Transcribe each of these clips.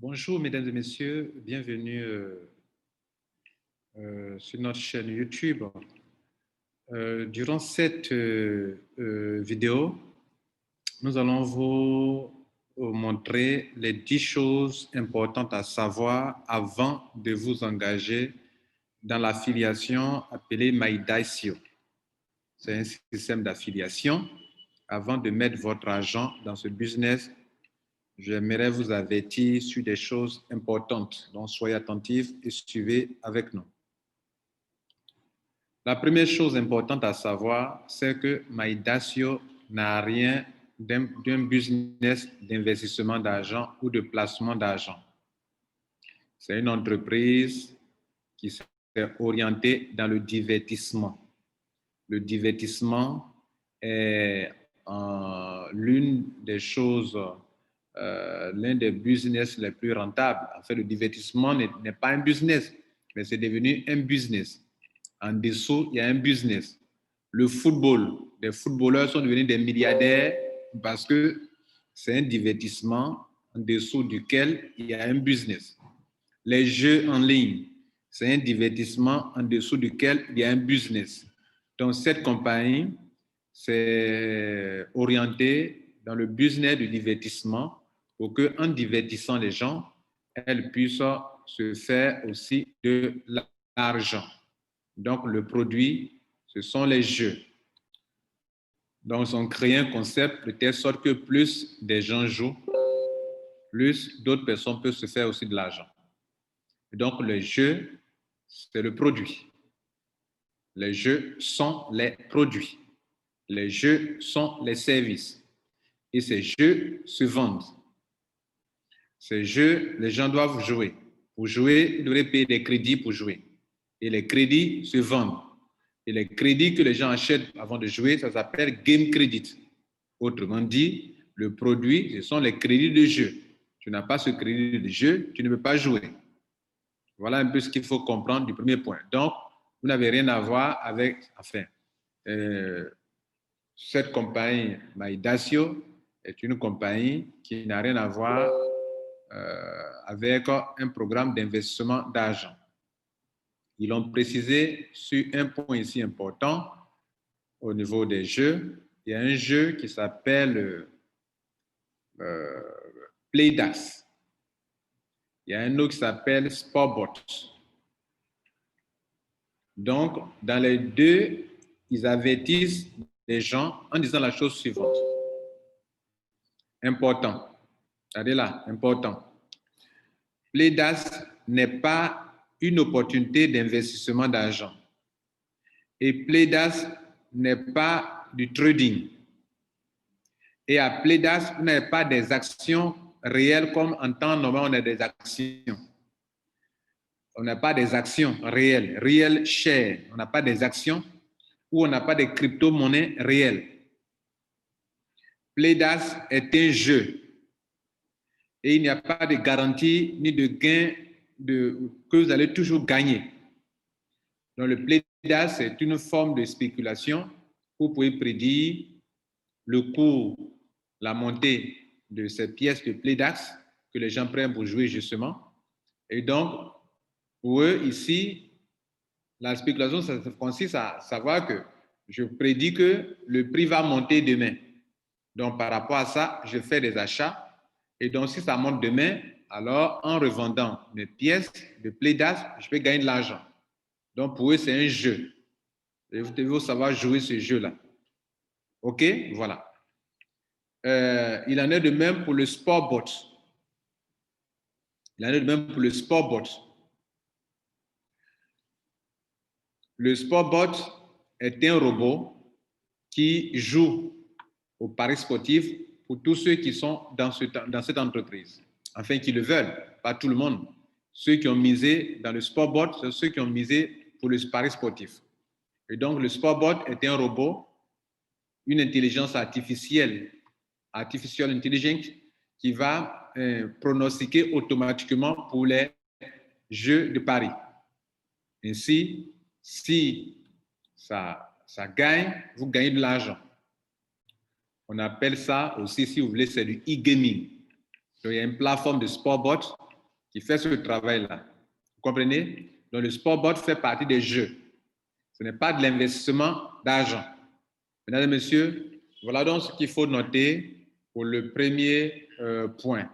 Bonjour, mesdames et messieurs, bienvenue sur notre chaîne YouTube. Durant cette vidéo, nous allons vous montrer les 10 choses importantes à savoir avant de vous engager dans l'affiliation appelée MyDacio. C'est un système d'affiliation. Avant de mettre votre argent dans ce business, j'aimerais vous avertir sur des choses importantes. Donc, soyez attentifs et suivez avec nous. La première chose importante à savoir, c'est que MyDacio n'a rien d'un business d'investissement d'argent ou de placement d'argent. C'est une entreprise qui s'est orientée dans le divertissement. Le divertissement est l'une des choses, l'un des business les plus rentables. En fait, le divertissement n'est pas un business, mais c'est devenu un business. En dessous, il y a un business. Le football, les footballeurs sont devenus des milliardaires parce que c'est un divertissement en dessous duquel il y a un business. Les jeux en ligne, c'est un divertissement en dessous duquel il y a un business. Donc, cette compagnie s'est orientée dans le business du divertissement pour qu'en divertissant les gens, elle puisse se faire aussi de l'argent. Donc, le produit, ce sont les jeux. Donc, ils ont créé un concept de telle sorte que plus des gens jouent, plus d'autres personnes peuvent se faire aussi de l'argent. Donc, le jeu, c'est le produit. Les jeux sont les produits. Les jeux sont les services. Et ces jeux se vendent. Ces jeux, les gens doivent jouer. Pour jouer, ils devraient payer des crédits pour jouer. Et les crédits se vendent. Et les crédits que les gens achètent avant de jouer, ça s'appelle game credit. Autrement dit, le produit, ce sont les crédits de jeu. Tu n'as pas ce crédit de jeu, tu ne peux pas jouer. Voilà un peu ce qu'il faut comprendre du premier point. Donc, vous n'avez rien à voir avec, enfin, cette compagnie MyDacio est une compagnie qui n'a rien à voir avec un programme d'investissement d'argent. Ils l'ont précisé sur un point ici important au niveau des jeux. Il y a un jeu qui s'appelle Playdas. Il y a un autre qui s'appelle Sportbot. Donc, dans les deux, ils avertissent les gens en disant la chose suivante. Important. Regardez là, important. Playdas n'est pas une opportunité d'investissement d'argent. Et Playdas n'est pas du trading. Et à Playdas, vous n'avez pas des actions réelles comme en temps normal, on a des actions. On n'a pas des actions réelles, real share. On n'a pas des actions ou on n'a pas de crypto-monnaies réelles. Playdas est un jeu et il n'y a pas de garantie ni de gain que vous allez toujours gagner. Donc le Playdas, c'est une forme de spéculation. Vous pouvez prédire le cours, la montée de ces pièces de Playdas que les gens prennent pour jouer justement. Et donc, pour eux, ici, la spéculation, ça consiste à savoir que je prédis que le prix va monter demain. Donc, par rapport à ça, je fais des achats. Et donc, si ça monte demain, alors en revendant mes pièces de Playdas, je peux gagner de l'argent. Donc, pour eux, c'est un jeu. Et vous devez savoir jouer ce jeu-là. OK? Voilà. Il en est de même pour le Sportbot. Il en est de même pour le Sportbot. Le Sportbot est un robot qui joue au paris sportif pour tous ceux qui sont dans cette entreprise. Enfin, qui le veulent, pas tout le monde. Ceux qui ont misé dans le Sportbot, c'est ceux qui ont misé pour le paris sportif. Et donc, le Sportbot est un robot, une intelligence artificielle intelligente, qui va pronostiquer automatiquement pour les jeux de paris. Ainsi, si ça gagne, vous gagnez de l'argent. On appelle ça aussi, si vous voulez, c'est du e-gaming. Donc, il y a une plateforme de Sportbot qui fait ce travail-là. Vous comprenez? Donc, le scoreboard fait partie des jeux. Ce n'est pas de l'investissement d'argent. Mesdames et messieurs, voilà donc ce qu'il faut noter pour le premier point.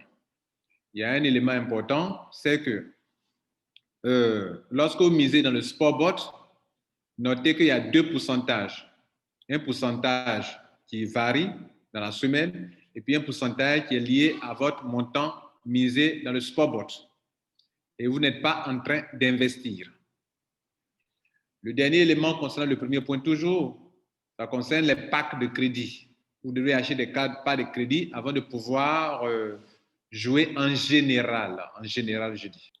Il y a un élément important, c'est que lorsque vous misez dans le scoreboard, notez qu'il y a deux pourcentages. Un pourcentage qui varie dans la semaine et puis un pourcentage qui est lié à votre montant misé dans le scoreboard. Et vous n'êtes pas en train d'investir. Le dernier élément concernant le premier point toujours, ça concerne les packs de crédit. Vous devez acheter des packs de crédit avant de pouvoir jouer en général. En général, je dis.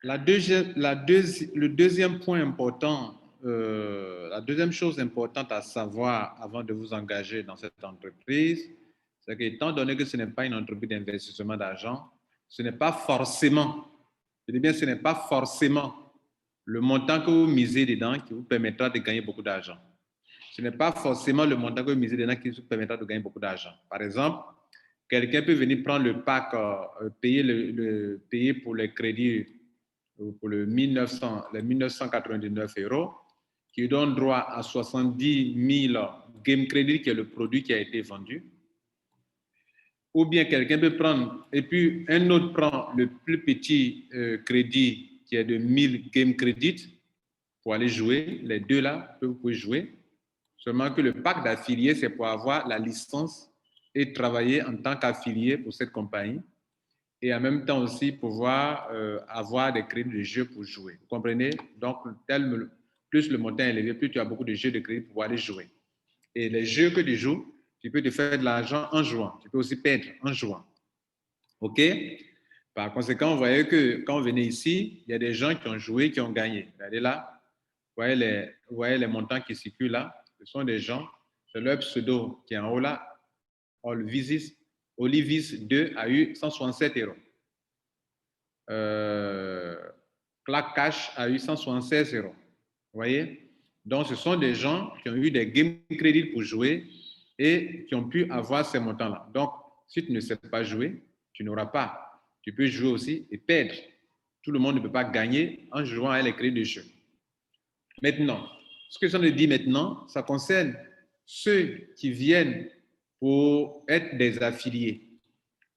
Le deuxième point important, la deuxième chose importante à savoir avant de vous engager dans cette entreprise, c'est qu'étant donné que ce n'est pas une entreprise d'investissement d'argent, ce n'est pas forcément, je dis bien ce n'est pas forcément le montant que vous misez dedans qui vous permettra de gagner beaucoup d'argent. Ce n'est pas forcément le montant que vous misez dedans qui vous permettra de gagner beaucoup d'argent. Par exemple, quelqu'un peut venir prendre le pack, payer pour les crédits pour les 1999 €, qui donne droit à 70 000 game credit, qui est le produit qui a été vendu. Ou bien quelqu'un peut prendre, et puis un autre prend le plus petit crédit qui est de 1000 game credit pour aller jouer. Les deux là, vous pouvez jouer. Seulement que le pack d'affiliés, c'est pour avoir la licence et travailler en tant qu'affilié pour cette compagnie. Et en même temps aussi pouvoir avoir des crédits de jeu pour jouer. Vous comprenez? Donc, plus le montant est élevé, plus tu as beaucoup de jeux de crédit pour pouvoir aller jouer. Et les jeux que tu joues, tu peux te faire de l'argent en jouant. Tu peux aussi perdre en jouant. OK? Par conséquent, vous voyez que quand vous venez ici, il y a des gens qui ont joué, qui ont gagné. Regardez là. Vous voyez les montants qui circulent là. Ce sont des gens. C'est leur pseudo qui est en haut là. Olivis 2 a eu 167 €. Clack Cash a eu 176 €. Vous voyez? Donc, ce sont des gens qui ont eu des game credits pour jouer et qui ont pu avoir ces montants-là. Donc, si tu ne sais pas jouer, tu n'auras pas. Tu peux jouer aussi et perdre. Tout le monde ne peut pas gagner en jouant avec les crédits de jeu. Maintenant, ce que je viens de dire maintenant, ça concerne ceux qui viennent pour être des affiliés,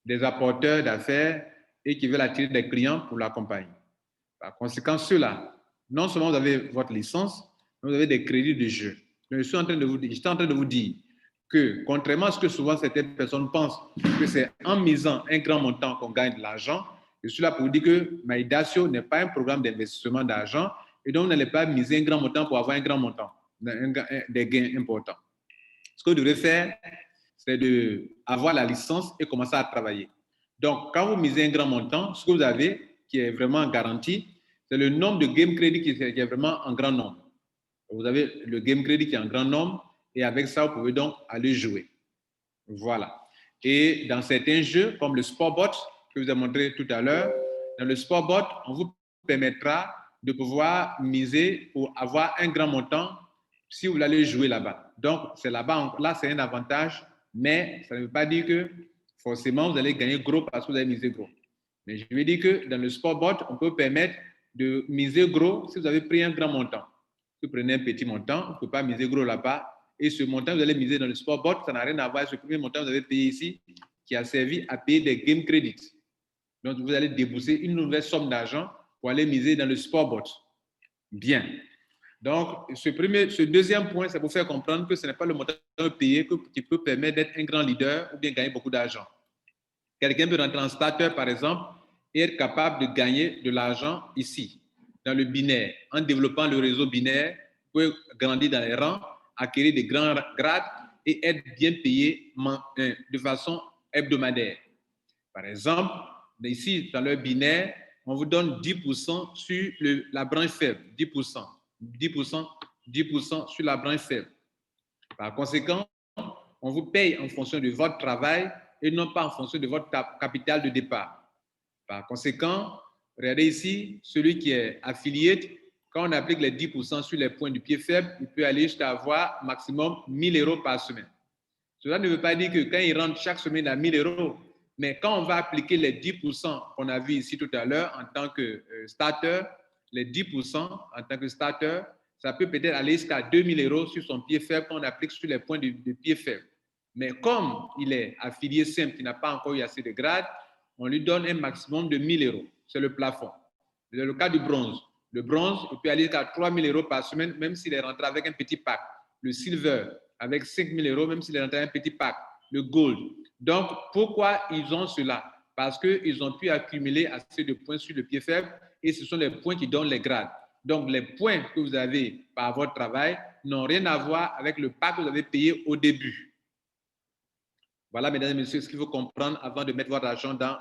des apporteurs d'affaires et qui veulent attirer des clients pour la compagnie. Par conséquent, ceux-là, non seulement vous avez votre licence, mais vous avez des crédits de jeu. J'étais en train de vous dire que, contrairement à ce que souvent certaines personnes pensent, que c'est en misant un grand montant qu'on gagne de l'argent, je suis là pour vous dire que MyDacio n'est pas un programme d'investissement d'argent et donc vous n'allez pas miser un grand montant pour avoir un grand montant, des gains importants. Ce que vous devrez faire, c'est d'avoir la licence et commencer à travailler. Donc, quand vous misez un grand montant, ce que vous avez, qui est vraiment garanti, c'est le nombre de game credit qui est vraiment en grand nombre. Vous avez le game credit qui est en grand nombre et avec ça, vous pouvez donc aller jouer. Voilà. Et dans certains jeux, comme le Sportbot, que je vous ai montré tout à l'heure, dans le Sportbot, on vous permettra de pouvoir miser pour avoir un grand montant si vous allez jouer là-bas. Donc, c'est là-bas, là, c'est un avantage, mais ça ne veut pas dire que forcément, vous allez gagner gros parce que vous avez misé gros. Mais je veux dire que dans le Sportbot, on peut permettre de miser gros si vous avez pris un grand montant. Si vous prenez un petit montant, vous ne pouvez pas miser gros là-bas. Et ce montant, vous allez miser dans le Sportbot, ça n'a rien à voir avec ce premier montant que vous avez payé ici, qui a servi à payer des game credits. Donc, vous allez débourser une nouvelle somme d'argent pour aller miser dans le Sportbot. Bien. Donc, ce deuxième point, c'est pour faire comprendre que ce n'est pas le montant payé qui peut permettre d'être un grand leader ou bien gagner beaucoup d'argent. Quelqu'un peut rentrer en starter, par exemple, et être capable de gagner de l'argent ici, dans le binaire. En développant le réseau binaire, vous pouvez grandir dans les rangs, acquérir des grands grades et être bien payé de façon hebdomadaire. Par exemple, ici, dans le binaire, on vous donne 10% sur la branche faible, 10%, 10%, 10% sur la branche faible. Par conséquent, on vous paye en fonction de votre travail et non pas en fonction de votre capital de départ. Par conséquent, regardez ici, celui qui est affilié, quand on applique les 10% sur les points du pied faible, il peut aller jusqu'à avoir maximum 1 000 € par semaine. Cela ne veut pas dire que quand il rentre chaque semaine à 1 000 €, Mais quand on va appliquer les 10% qu'on a vu ici tout à l'heure en tant que starter, les 10% en tant que starter, ça peut peut-être aller jusqu'à 2 000 € sur son pied faible quand on applique sur les points de pied faible. Mais comme il est affilié simple, il n'a pas encore eu assez de grades, on lui donne un maximum de 1 000 €. C'est le plafond. C'est le cas du bronze. Le bronze, il peut aller jusqu'à 3 000 € par semaine, même s'il est rentré avec un petit pack. Le silver, avec 5 000 €, même s'il est rentré avec un petit pack. Le gold. Donc, pourquoi ils ont cela? Parce qu'ils ont pu accumuler assez de points sur le pied faible et ce sont les points qui donnent les grades. Donc, les points que vous avez par votre travail n'ont rien à voir avec le pack que vous avez payé au début. Voilà, mesdames et messieurs, ce qu'il faut comprendre avant de mettre votre argent dans...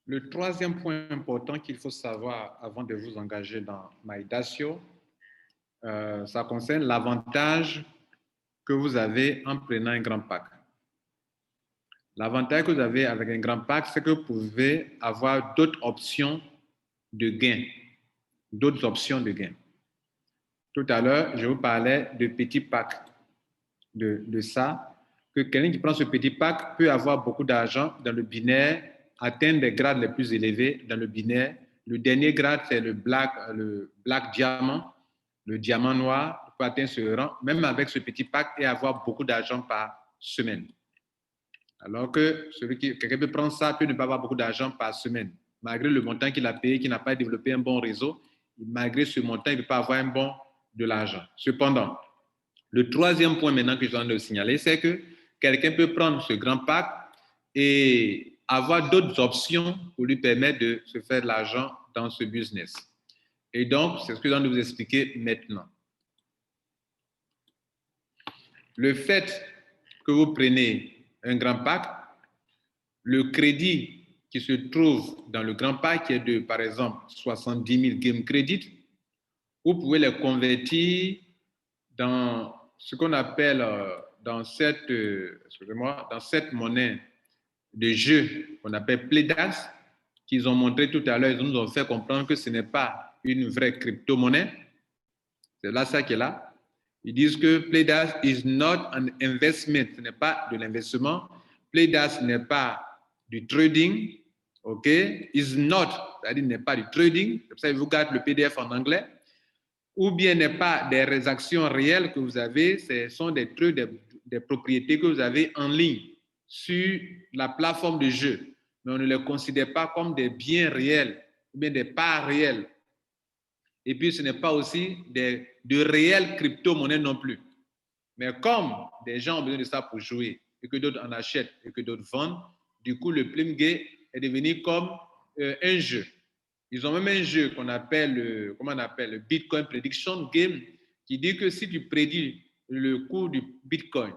Le troisième point important qu'il faut savoir avant de vous engager dans MyDacio, ça concerne l'avantage que vous avez en prenant un grand pack. L'avantage que vous avez avec un grand pack, c'est que vous pouvez avoir d'autres options de gain. D'autres options de gain. Tout à l'heure, je vous parlais de petits packs de ça, que quelqu'un qui prend ce petit pack peut avoir beaucoup d'argent dans le binaire, atteindre des grades les plus élevés dans le binaire. Le dernier grade, c'est le black diamant, le diamant noir. Il peut atteindre ce rang, même avec ce petit pack, et avoir beaucoup d'argent par semaine. Alors que quelqu'un peut prendre ça, peut ne pas avoir beaucoup d'argent par semaine. Malgré le montant qu'il a payé, qu'il n'a pas développé un bon réseau, malgré ce montant, il ne peut pas avoir un bon de l'argent. Cependant, le troisième point maintenant que je dois le signaler, c'est que quelqu'un peut prendre ce grand pack et avoir d'autres options pour lui permettre de se faire de l'argent dans ce business. Et donc, c'est ce que je dois vous expliquer maintenant. Le fait que vous prenez un grand pack, le crédit qui se trouve dans le grand pack qui est de, par exemple, 70 000 game credits, vous pouvez les convertir dans ce qu'on appelle dans cette monnaie de jeu qu'on appelle Playdax, qu'ils ont montré tout à l'heure. Ils nous ont fait comprendre que ce n'est pas une vraie crypto-monnaie. C'est là ça qui est là. Ils disent que Playdax is not an investment. Ce n'est pas de l'investissement. Playdax n'est pas du trading. OK? Is not, c'est-à-dire n'est pas du trading. C'est pour ça que vous gardez le PDF en anglais. Ou bien n'est pas des actions réelles que vous avez, ce sont des trucs, des propriétés que vous avez en ligne sur la plateforme de jeu. Mais on ne les considère pas comme des biens réels ou bien des parts réelles. Et puis, ce n'est pas aussi de réelles crypto-monnaies non plus. Mais comme des gens ont besoin de ça pour jouer et que d'autres en achètent et que d'autres vendent, du coup, le Plimgame est devenu comme un jeu. Ils ont même un jeu qu'on appelle, le Bitcoin Prediction Game, qui dit que si tu prédis le cours du Bitcoin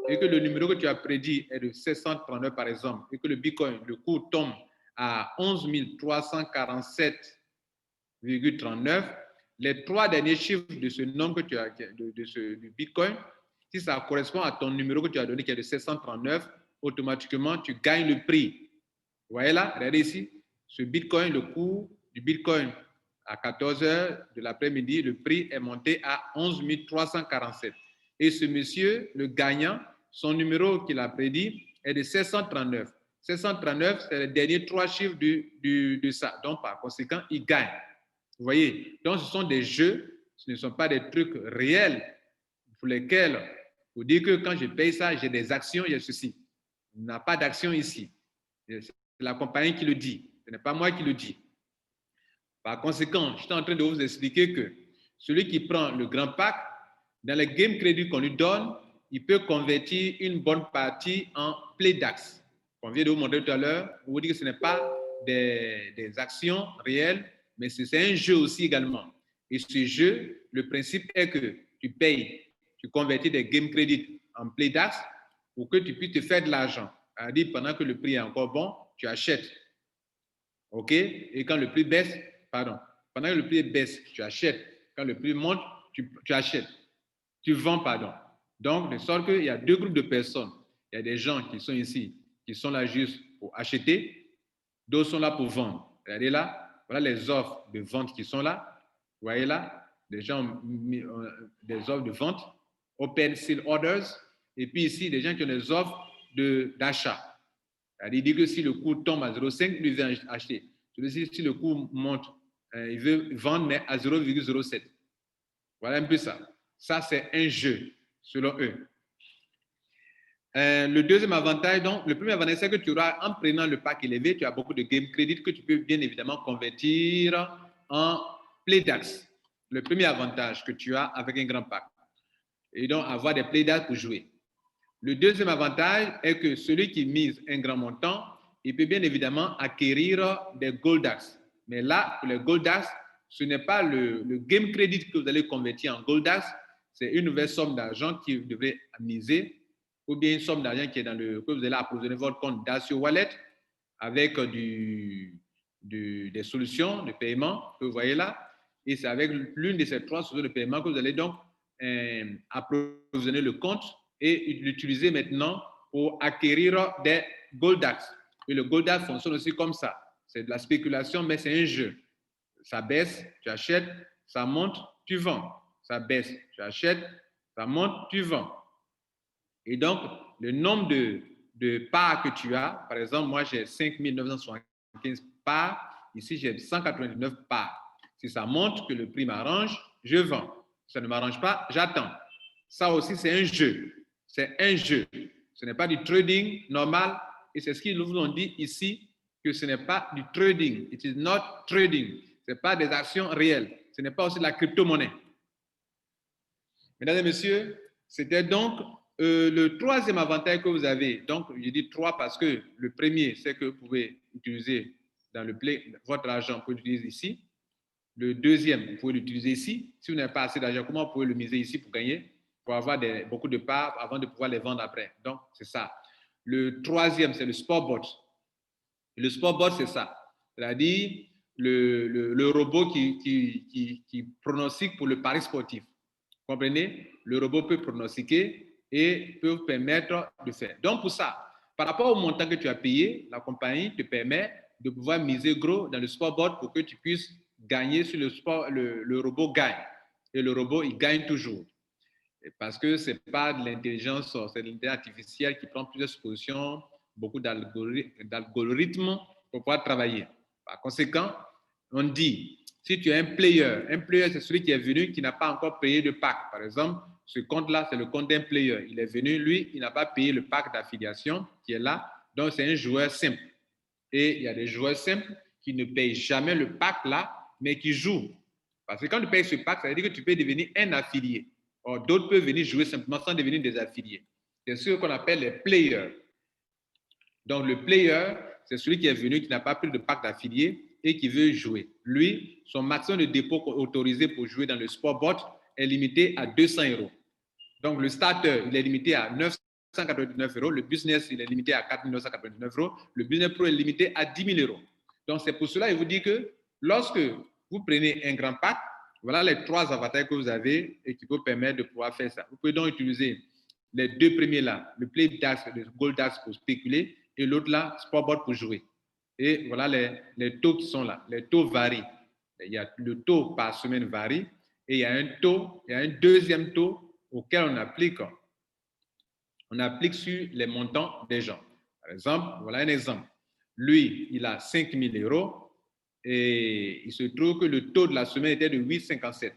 et que le numéro que tu as prédit est de 739 par exemple, et que le Bitcoin, le cours tombe à 11 347,39, les trois derniers chiffres de ce nombre que tu as, du Bitcoin, si ça correspond à ton numéro que tu as donné qui est de 739, automatiquement tu gagnes le prix. Vous voyez là, regardez ici. Ce Bitcoin, le cours du Bitcoin à 14 h de l'après-midi, le prix est monté à 11 347. Et ce monsieur, le gagnant, son numéro qu'il a prédit est de 739. 739, c'est les derniers trois chiffres de ça. Donc, par conséquent, il gagne. Vous voyez? Donc, ce sont des jeux, ce ne sont pas des trucs réels pour lesquels vous dites que quand je paye ça, j'ai des actions, il y a ceci. Il n'y a pas d'action ici. C'est la compagnie qui le dit. Ce n'est pas moi qui le dis. Par conséquent, je suis en train de vous expliquer que celui qui prend le grand pack, dans les game crédits qu'on lui donne, il peut convertir une bonne partie en Playdax. On vient de vous montrer tout à l'heure, vous dire que ce n'est pas des actions réelles, mais c'est un jeu aussi également. Et ce jeu, le principe est que tu payes, tu convertis des game crédits en Playdax pour que tu puisses te faire de l'argent. C'est-à-dire, pendant que le prix est encore bon, tu achètes. OK? Et quand le prix baisse, pendant que le prix baisse, tu achètes. Quand le prix monte, tu achètes. Tu vends, pardon. Donc, de sorte qu'il y a deux groupes de personnes. Il y a des gens qui sont ici, qui sont là juste pour acheter. D'autres sont là pour vendre. Regardez là, voilà les offres de vente qui sont là. Vous voyez là, des gens ont des offres de vente, open sale orders. Et puis ici, des gens qui ont des offres d'achat. Il dit que si le cours tombe à 0,5, il veut acheter. Celui-ci, si le cours monte, il veut vendre, mais à 0,07. Voilà un peu ça. Ça, c'est un jeu, selon eux. Le deuxième avantage, donc, le premier avantage, c'est que tu auras, en prenant le pack élevé, tu as beaucoup de game credit que tu peux bien évidemment convertir en playdax. Le premier avantage que tu as avec un grand pack. Et donc, avoir des playdax pour jouer. Le deuxième avantage est que celui qui mise un grand montant, il peut bien évidemment acquérir des goldax. Mais là, pour les goldax, ce n'est pas le game credit que vous allez convertir en goldax, c'est une nouvelle somme d'argent que vous devrez miser, ou bien une somme d'argent qui est dans que vous allez approvisionner votre compte Dacio Wallet avec des solutions de paiement que vous voyez là. Et c'est avec l'une de ces trois solutions de paiement que vous allez donc approvisionner le compte et l'utiliser maintenant pour acquérir des goldax. Et le goldax fonctionne aussi comme ça. C'est de la spéculation, mais c'est un jeu. Ça baisse, tu achètes, ça monte, tu vends. Ça baisse, tu achètes, ça monte, tu vends. Et donc, le nombre de parts que tu as, par exemple, moi j'ai 5 975 parts, ici j'ai 199 parts. Si ça monte, que le prix m'arrange, je vends. Si ça ne m'arrange pas, j'attends. Ça aussi, c'est un jeu. C'est un jeu. Ce n'est pas du trading normal. Et c'est ce qu'ils nous ont dit ici, que ce n'est pas du trading. It is not trading. Ce n'est pas des actions réelles. Ce n'est pas aussi de la crypto-monnaie. Mesdames et messieurs, c'était donc le troisième avantage que vous avez. Donc, je dis 3 parce que le premier, c'est que vous pouvez utiliser dans le play, votre argent, vous pouvez l'utiliser ici. Le deuxième, vous pouvez l'utiliser ici. Si vous n'avez pas assez d'argent, comment vous pouvez le miser ici pour gagner, pour avoir beaucoup de parts avant de pouvoir les vendre après. Donc, c'est ça. Le troisième, c'est le sportbot. Le sportbot, c'est ça. C'est-à-dire le robot qui pronostique pour le pari sportif. Vous comprenez? Le robot peut pronostiquer et peut vous permettre de faire. Donc, pour ça, par rapport au montant que tu as payé, la compagnie te permet de pouvoir miser gros dans le sportbot pour que tu puisses gagner sur le sport, le robot gagne. Et le robot, il gagne toujours. Parce que ce n'est pas de l'intelligence, c'est de l'intelligence artificielle qui prend plusieurs suppositions, beaucoup d'algorithmes pour pouvoir travailler. Par conséquent, on dit, si tu es un player c'est celui qui est venu, qui n'a pas encore payé de pack. Par exemple, ce compte-là, c'est le compte d'un player. Il est venu, lui, il n'a pas payé le pack d'affiliation qui est là. Donc, c'est un joueur simple. Et il y a des joueurs simples qui ne payent jamais le pack là, mais qui jouent. Parce que quand tu payes ce pack, ça veut dire que tu peux devenir un affilié. Or, d'autres peuvent venir jouer simplement sans devenir des affiliés. C'est ce qu'on appelle les players. Donc, le player, c'est celui qui est venu, qui n'a pas pris de pack d'affilié et qui veut jouer. Lui, son maximum de dépôt autorisé pour jouer dans le sportbot est limité à 200 €. Donc, le starter, il est limité à 999 €. Le business, il est limité à 4 999 €. Le business pro est limité à 10 000 €. Donc, c'est pour cela que je vous dis que lorsque vous prenez un grand pack, voilà les 3 avantages que vous avez et qui vous permettent de pouvoir faire ça. Vous pouvez donc utiliser les 2 premiers là, le Play DAX, le Gold DAX pour spéculer et l'autre là, Sportbot pour jouer. Et voilà les taux qui sont là. Les taux varient. Il y a le taux par semaine varie et il y a un deuxième taux auquel on applique sur les montants des gens. Par exemple, voilà un exemple. Lui, il a 5 000 € et il se trouve que le taux de la semaine était de 8,57.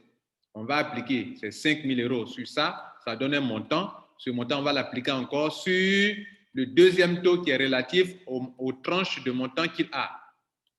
On va appliquer ces 5 000 € sur ça, ça donne un montant. Ce montant, on va l'appliquer encore sur le deuxième taux qui est relatif aux tranches de montant qu'il a.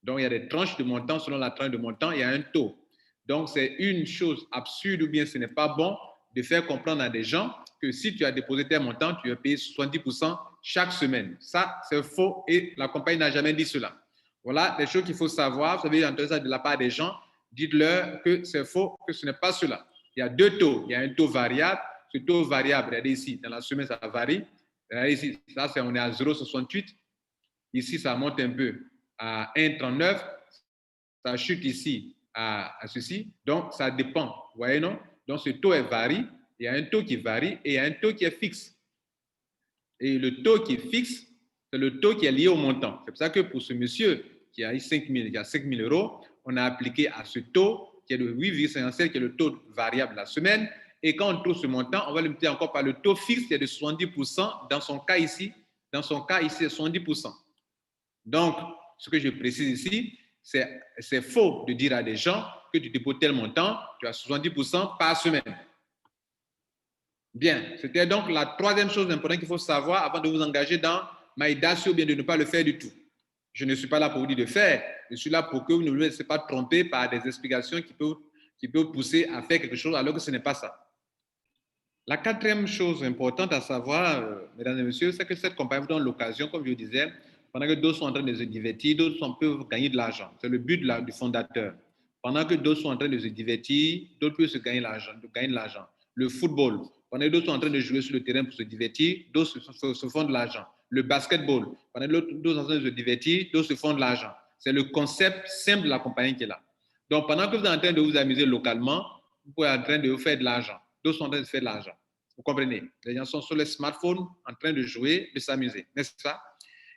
Donc, il y a des tranches de montant selon la tranche de montant, il y a un taux. Donc, c'est une chose absurde ou bien ce n'est pas bon de faire comprendre à des gens que si tu as déposé tes montants, tu vas payer 70% chaque semaine. Ça, c'est faux et la compagnie n'a jamais dit cela. Voilà des choses qu'il faut savoir. Vous savez, entendu ça de la part des gens, dites-leur que c'est faux, que ce n'est pas cela. Il y a 2 taux. Il y a un taux variable. Ce taux variable, regardez ici, dans la semaine, ça varie. Regardez ici, ça, on est à 0,68. Ici, ça monte un peu à 1,39. Ça chute ici à ceci. Donc, ça dépend. Vous voyez, non? Donc, ce taux est varie. Il y a un taux qui varie et il y a un taux qui est fixe. Et le taux qui est fixe, c'est le taux qui est lié au montant. C'est pour ça que pour ce monsieur qui a 5 000 €, on a appliqué à ce taux qui est de 8,57, qui est le taux variable de la semaine. Et quand on trouve ce montant, on va le multiplier encore par le taux fixe qui est de 70% dans son cas ici, Dans son cas, ici, c'est 70%. Donc, ce que je précise ici, c'est faux de dire à des gens que tu déposes tel montant, tu as 70% par semaine. Bien, c'était donc la troisième chose importante qu'il faut savoir avant de vous engager dans MyDacio, ou bien de ne pas le faire du tout. Je ne suis pas là pour vous dire de faire, je suis là pour que vous ne vous laissez pas tromper par des explications qui peuvent pousser à faire quelque chose alors que ce n'est pas ça. La quatrième chose importante à savoir, mesdames et messieurs, c'est que cette compagnie vous donne l'occasion, comme je le disais, pendant que d'autres sont en train de se divertir, d'autres peuvent gagner de l'argent. C'est le but du fondateur. Pendant que d'autres sont en train de se divertir, d'autres peuvent se gagner de l'argent. Le football, pendant que d'autres sont en train de jouer sur le terrain pour se divertir, d'autres se font de l'argent. Le basketball, pendant que d'autres sont en train de se divertir, d'autres se font de l'argent. C'est le concept simple de la compagnie qui est là. Donc, pendant que vous êtes en train de vous amuser localement, vous pouvez être en train de vous faire de l'argent. D'autres sont en train de faire de l'argent. Vous comprenez? Les gens sont sur les smartphones en train de jouer, de s'amuser, n'est-ce pas?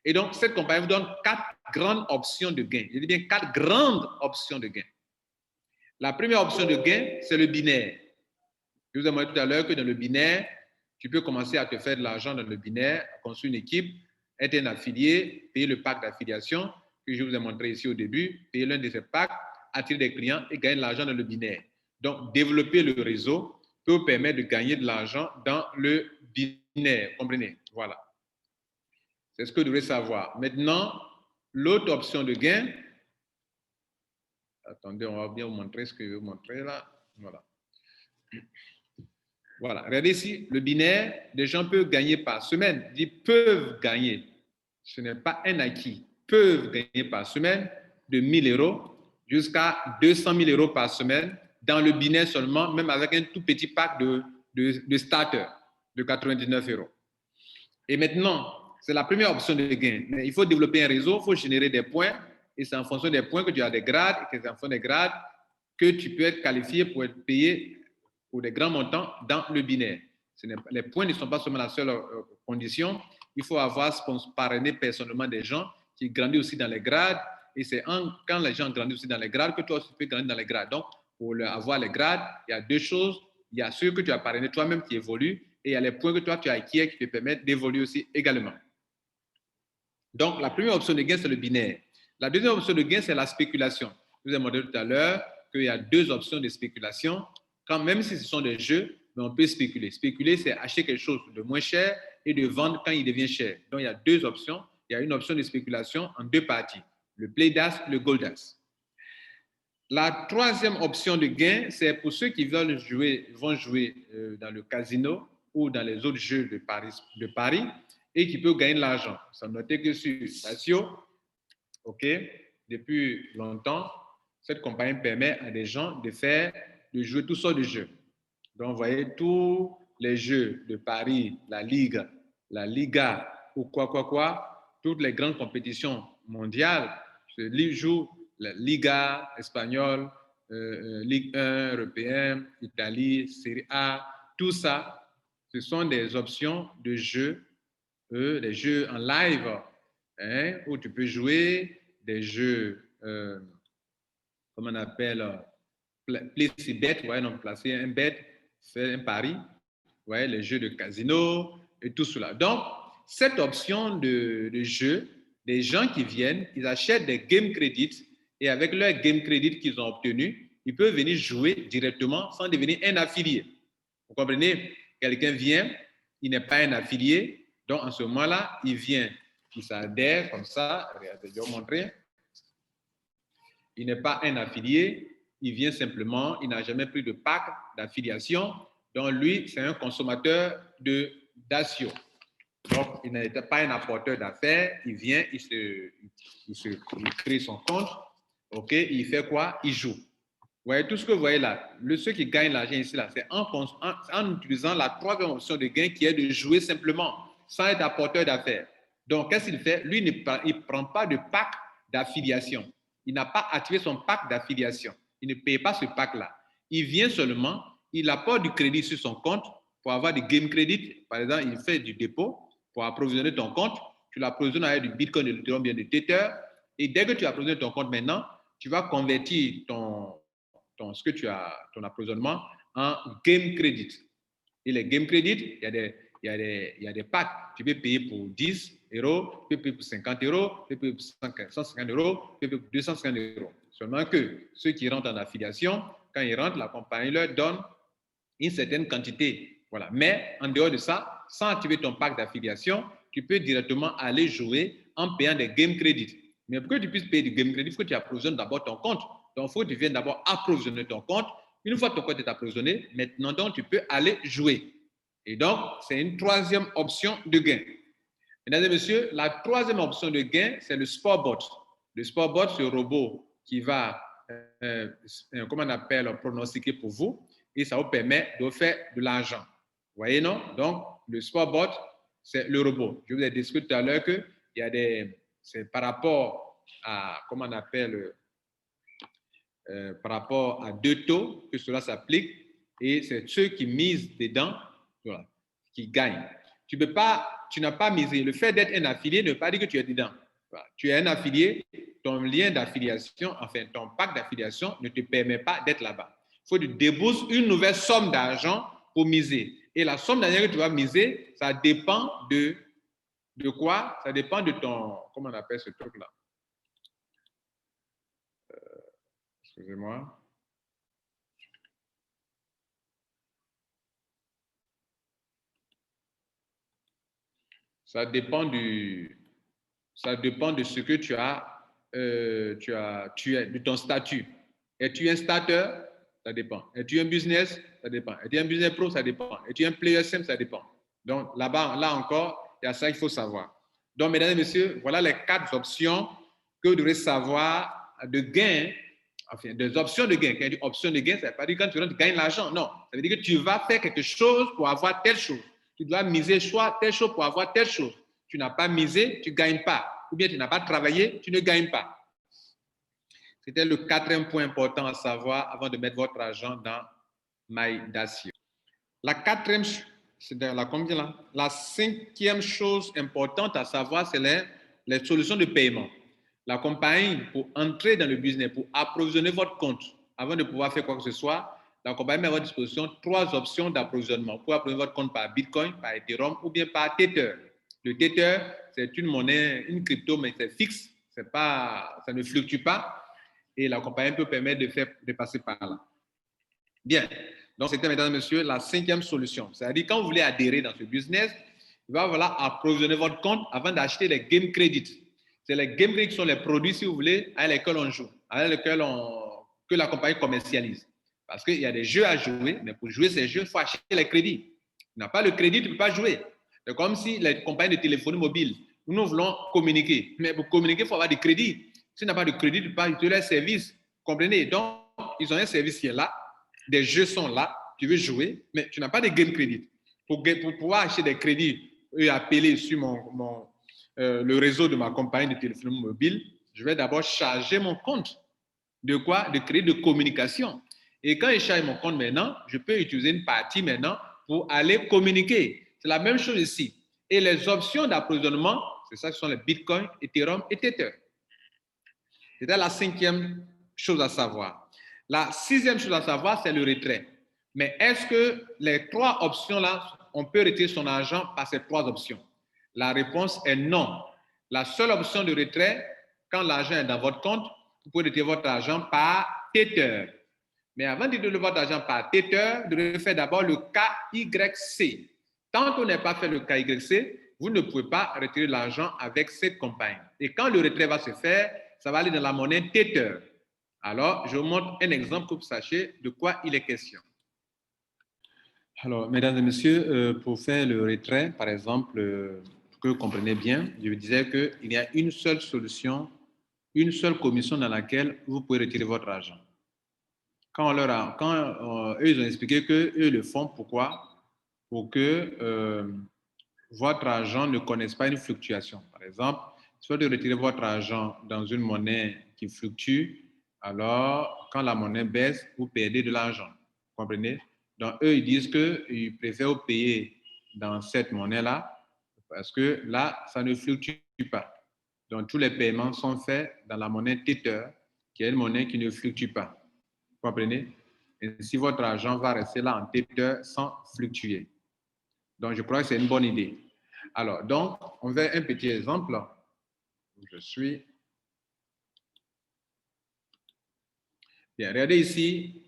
Et donc, cette compagnie vous donne 4 grandes options de gain. Je dis bien 4 grandes options de gain. La première option de gain, c'est le binaire. Je vous ai montré tout à l'heure que dans le binaire, tu peux commencer à te faire de l'argent dans le binaire, construire une équipe, être un affilié, payer le pack d'affiliation que je vous ai montré ici au début, payer l'un de ces packs, attirer des clients et gagner de l'argent dans le binaire. Donc, développer le réseau peut vous permettre de gagner de l'argent dans le binaire. Comprenez? Voilà. C'est ce que vous devez savoir. Maintenant, l'autre option de gain. Attendez, on va bien vous montrer ce que je vais vous montrer là. Voilà. Voilà. Regardez ici, le binaire, des gens peuvent gagner par semaine. Ils peuvent gagner. Ce n'est pas un acquis. Peuvent gagner par semaine de 1 000 € jusqu'à 200 000 € par semaine dans le binaire seulement, même avec un tout petit pack de starter de 99 €. Et maintenant, c'est la première option de gain. Mais il faut développer un réseau, il faut générer des points. Et c'est en fonction des points que tu as des grades, et que c'est en fonction des grades que tu peux être qualifié pour être payé pour des grands montants dans le binaire. Les points ne sont pas seulement la seule condition. Il faut avoir parrainé personnellement des gens qui grandissent aussi dans les grades. Et c'est quand les gens grandissent aussi dans les grades que toi aussi tu peux grandir dans les grades. Donc, pour avoir les grades, il y a deux choses. Il y a ceux que tu as parrainé toi-même qui évoluent et il y a les points que toi tu as acquis qui te permettent d'évoluer aussi également. Donc, la première option de gain, c'est le binaire. La deuxième option de gain, c'est la spéculation. Je vous ai montré tout à l'heure qu'il y a deux options de spéculation. Même si ce sont des jeux, mais on peut spéculer. Spéculer, c'est acheter quelque chose de moins cher et de vendre quand il devient cher. Donc, il y a deux options. Il y a une option de spéculation en deux parties, le play DAS et le gold DAS. La troisième option de gain, c'est pour ceux qui vont jouer dans le casino ou dans les autres jeux de Paris et qui peuvent gagner de l'argent. Ça notait que sur Dacio, depuis longtemps, cette compagnie permet à des gens de jouer toutes sortes de jeux. Donc, vous voyez, tous les jeux de Paris, la Ligue, la Liga ou toutes les grandes compétitions mondiales se jouent la Liga espagnole, Ligue 1 européenne, Italie, Serie A, tout ça, ce sont des options de jeux, des jeux en live, où tu peux jouer des jeux, comment on appelle, placer bet, placer un bet, faire un pari, les jeux de casino et tout cela. Donc, cette option de jeu, des gens qui viennent, ils achètent des game credits et avec leur game credit qu'ils ont obtenu, ils peuvent venir jouer directement sans devenir un affilié. Vous comprenez? Quelqu'un vient, il n'est pas un affilié, donc en ce moment-là, il vient, il s'adhère comme ça, regardez, je vais vous montrer. Il n'est pas un affilié, il vient simplement, il n'a jamais pris de pack d'affiliation, donc lui, c'est un consommateur de Dacio. Donc, il n'est pas un apporteur d'affaires, il vient, il crée son compte, il fait quoi? Il joue. Vous voyez, tout ce que vous voyez là, ceux qui gagnent l'argent ici, là, c'est en utilisant la troisième option de gain qui est de jouer simplement, sans être apporteur d'affaires. Donc, qu'est-ce qu'il fait? Lui, il ne prend pas de pack d'affiliation. Il n'a pas activé son pack d'affiliation. Il ne paye pas ce pack-là. Il vient seulement, il apporte du crédit sur son compte pour avoir du game credit. Par exemple, il fait du dépôt pour approvisionner ton compte. Tu l'approvisionnes avec du Bitcoin, de l'Ethereum, bien de Tether. Et dès que tu as approvisionné ton compte maintenant, tu vas convertir ton approvisionnement en game credit. Et les game credit, il y a des packs. Tu peux payer pour 10, euros, tu peux payer pour 50 euros, tu peux payer pour 150 euros, tu peux payer pour 250 euros. Seulement que ceux qui rentrent en affiliation, quand ils rentrent, la compagnie leur donne une certaine quantité. Voilà. Mais en dehors de ça, sans activer ton pack d'affiliation, tu peux directement aller jouer en payant des game credits. Mais pour que tu puisses payer du game credit, il faut que tu approvisionnes d'abord ton compte. Donc, il faut que tu viennes d'abord approvisionner ton compte. Une fois que ton compte est approvisionné, maintenant, donc, tu peux aller jouer. Et donc, c'est une troisième option de gain. Mesdames et messieurs, la troisième option de gain, c'est le Sportbot. Le Sportbot, c'est le robot qui va, comment on appelle, pronostiquer pour vous et ça vous permet de faire de l'argent. Vous voyez, non? Donc, le Sportbot, c'est le robot. Je vous ai dit tout à l'heure qu'il y a des... C'est par rapport à, comment on appelle, par rapport à deux taux que cela s'applique et c'est ceux qui misent dedans voilà, qui gagnent. Tu n'as pas misé. Le fait d'être un affilié ne veut pas dire que tu es dedans. Voilà. Tu es un affilié, ton lien d'affiliation, enfin ton pack d'affiliation ne te permet pas d'être là-bas. Il faut que tu débourses une nouvelle somme d'argent pour miser. Et la somme d'argent que tu vas miser, ça dépend de quoi? Ça dépend de ton, comment on appelle ce truc-là? Excusez-moi. Ça dépend de ce que tu as, de ton statut. Es-tu un starter? Ça dépend. Es-tu un business? Ça dépend. Es-tu un business pro? Ça dépend. Es-tu un player sim? Ça dépend. Donc là-bas, là encore, il y a ça qu'il faut savoir. Donc, mesdames et messieurs, voilà les 4 options que vous devrez savoir de gain, enfin, des options de gain. Quand il dit option de gain, ça ne veut pas dire quand tu rentres, tu gagnes l'argent. Non, ça veut dire que tu vas faire quelque chose pour avoir telle chose. Tu dois miser soit telle chose pour avoir telle chose. Tu n'as pas misé, tu ne gagnes pas. Ou bien tu n'as pas travaillé, tu ne gagnes pas. C'était le 4e point important à savoir avant de mettre votre argent dans MyDacio. La 4e, c'est la combien là? La 5e chose importante à savoir, c'est les solutions de paiement. La compagnie, pour entrer dans le business, pour approvisionner votre compte, avant de pouvoir faire quoi que ce soit, la compagnie met à votre disposition 3 options d'approvisionnement. Pour approvisionner votre compte par Bitcoin, par Ethereum ou bien par Tether. Le Tether, c'est une monnaie, une crypto, mais c'est fixe. Ça ne fluctue pas. Et la compagnie peut permettre de passer par là. Bien. Donc, c'était, mesdames et messieurs, la 5e solution. C'est-à-dire, quand vous voulez adhérer dans ce business, il va falloir approvisionner votre compte avant d'acheter les game credits. C'est les game credits qui sont les produits, si vous voulez, avec lesquels on joue, avec lesquels que la compagnie commercialise. Parce qu'il y a des jeux à jouer, mais pour jouer ces jeux, il faut acheter les crédits. Tu n'as pas le crédit, tu ne peux pas jouer. C'est comme si les compagnies de téléphonie mobile, nous voulons communiquer. Mais pour communiquer, il faut avoir du crédit. Si tu n'as pas de crédit, tu ne peux pas utiliser leur service. Comprenez? Donc, ils ont un service qui est là. Des jeux sont là, tu veux jouer, mais tu n'as pas de game credit. Pour pouvoir acheter des crédits et appeler sur le réseau de ma compagnie de téléphonie mobile, je vais d'abord charger mon compte. De quoi? De crédit de communication. Et quand je charge mon compte maintenant, je peux utiliser une partie maintenant pour aller communiquer. C'est la même chose ici. Et les options d'approvisionnement, c'est ça qui sont les Bitcoin, Ethereum et Tether. C'était la 5e chose à savoir. La 6e chose à savoir, c'est le retrait. Mais est-ce que les 3 options-là, on peut retirer son argent par ces 3 options? La réponse est non. La seule option de retrait, quand l'argent est dans votre compte, vous pouvez retirer votre argent par Tether. Mais avant de retirer votre argent par Tether, vous devez faire d'abord le KYC. Tant qu'on n'a pas fait le KYC, vous ne pouvez pas retirer l'argent avec cette compagnie. Et quand le retrait va se faire, ça va aller dans la monnaie Tether. Alors, je vous montre un exemple pour que vous sachiez de quoi il est question. Alors, mesdames et messieurs, pour faire le retrait, par exemple, pour que vous compreniez bien, je vous disais qu'il y a une seule solution, une seule commission dans laquelle vous pouvez retirer votre argent. Quand eux, ils ont expliqué qu'eux le font, pourquoi? Pour que votre argent ne connaisse pas une fluctuation. Par exemple, si vous retirez votre argent dans une monnaie qui fluctue, alors quand la monnaie baisse, vous perdez de l'argent. Vous comprenez? Donc, eux, ils disent qu'ils préfèrent payer dans cette monnaie-là parce que là, ça ne fluctue pas. Donc, tous les paiements sont faits dans la monnaie Tether, qui est une monnaie qui ne fluctue pas. Vous comprenez? Et si votre argent va rester là en Tether sans fluctuer. Donc, je crois que c'est une bonne idée. Alors, donc, on fait un petit exemple où je suis. Bien, regardez ici,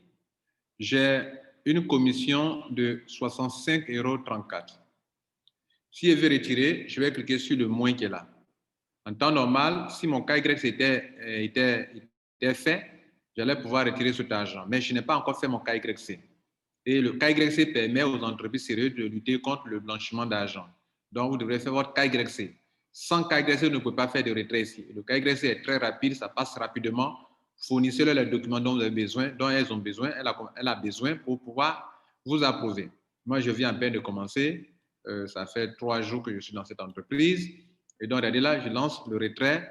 j'ai une commission de 65,34 €. Si je veux retirer, je vais cliquer sur le moins qui est là. En temps normal, si mon KY était fait, j'allais pouvoir retirer cet argent. Mais je n'ai pas encore fait mon KYC. Et le KYC permet aux entreprises sérieuses de lutter contre le blanchiment d'argent. Donc, vous devrez faire votre KYC. Sans KYC, vous ne pouvez pas faire de retrait ici. Le KYC est très rapide, ça passe rapidement. Fournissez-leur les documents dont vous avez besoin, dont elles ont besoin, elle a besoin pour pouvoir vous approuver. Moi, je viens à peine de commencer. Ça fait 3 jours que je suis dans cette entreprise. Et donc, regardez là, je lance le retrait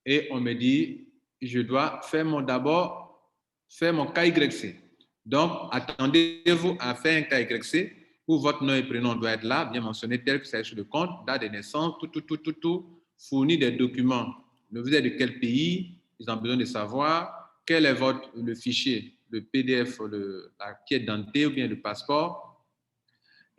et on me dit, je dois d'abord faire mon KYC. Donc, attendez-vous à faire un KYC où votre nom et prénom doit être là, bien mentionné tel que c'est sur le compte, date de naissance, tout, fournir des documents. Vous êtes de quel pays, ils ont besoin de savoir quel est le fichier, le PDF, la pièce d'identité ou bien le passeport.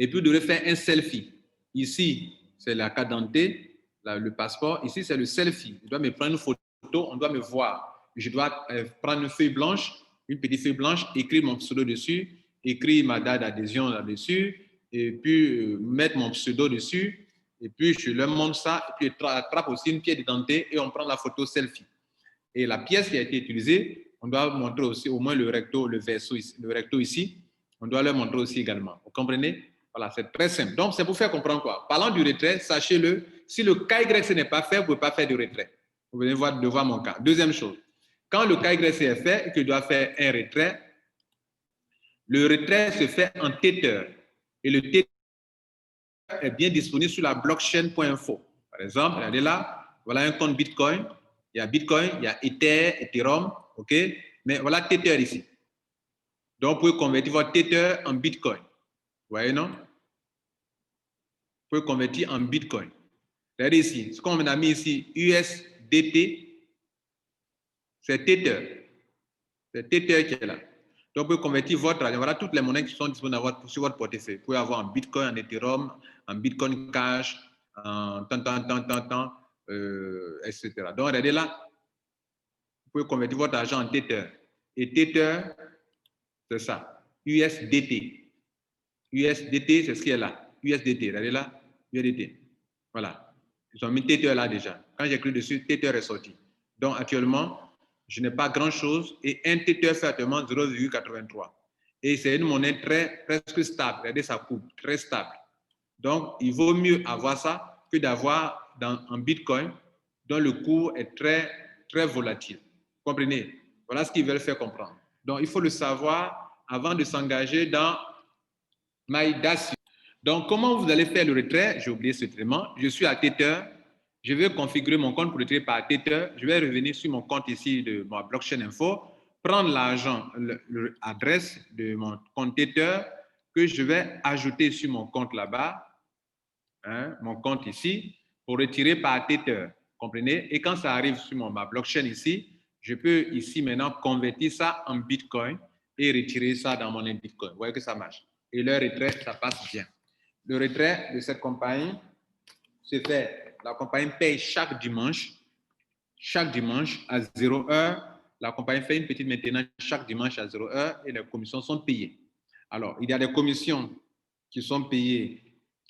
Et puis, vous devrez faire un selfie. Ici, c'est la carte d'identité, le passeport. Ici, c'est le selfie. Je dois me prendre une photo, on doit me voir. Je dois prendre une feuille blanche, une petite feuille blanche, écrire mon pseudo dessus, écrire ma date d'adhésion là-dessus, et puis mettre mon pseudo dessus, et puis je leur montre ça, et puis je attrape aussi une pièce d'identité et on prend la photo selfie. Et la pièce qui a été utilisée, on doit montrer aussi au moins le recto ici, on doit leur montrer aussi également. Vous comprenez? Voilà, c'est très simple. Donc, c'est pour faire comprendre quoi? Parlant du retrait, sachez-le, si le KYC n'est pas fait, vous ne pouvez pas faire du retrait. Vous venez de voir mon cas. Deuxième chose, quand le KYC est fait et que je dois faire un retrait, le retrait se fait en Tether. Et le Tether est bien disponible sur la blockchain.info. Par exemple, regardez là, voilà un compte Bitcoin. Il y a Bitcoin, il y a Ether, Ethereum, OK? Mais voilà Tether ici. Donc, vous pouvez convertir votre Tether en Bitcoin. Vous voyez, non? Vous pouvez convertir en Bitcoin. Regardez ici, ce qu'on a mis ici, USDT, c'est Tether. C'est Tether qui est là. Donc, vous pouvez convertir votre argent. Voilà toutes les monnaies qui sont disponibles sur votre portefeuille. Vous pouvez avoir en Bitcoin, en Ethereum, en Bitcoin Cash, en etc. Donc, regardez là, vous pouvez convertir votre argent en Tether. Et Tether, c'est ça, USDT. USDT, c'est ce qui est là. USDT, regardez là, USDT. Voilà. Ils ont mis Tether là déjà. Quand j'ai cliqué dessus, Tether est sorti. Donc, actuellement, je n'ai pas grand-chose et un Tether fait actuellement 0,83. Et c'est une monnaie presque stable. Regardez sa courbe, très stable. Donc, il vaut mieux avoir ça que d'avoir en Bitcoin dont le cours est très, très volatile. Vous comprenez? Voilà ce qu'ils veulent faire comprendre. Donc, il faut le savoir avant de s'engager dans MyDacio. Donc, comment vous allez faire le retrait? J'ai oublié ce traitement. Je suis à Tether. Je vais configurer mon compte pour retirer par Tether. Je vais revenir sur mon compte ici de ma blockchain info, prendre l'argent, l'adresse de mon compte Tether que je vais ajouter sur mon compte là-bas, hein, mon compte ici, pour retirer par Tether. Comprenez? Et quand ça arrive sur ma blockchain ici, je peux ici maintenant convertir ça en Bitcoin et retirer ça dans mon Bitcoin. Vous voyez que ça marche. Et le retrait, ça passe bien. Le retrait de cette compagnie se fait, la compagnie paye chaque dimanche à 0 heure. La compagnie fait une petite maintenance chaque dimanche à 0 heure et les commissions sont payées. Alors, il y a des commissions qui sont payées.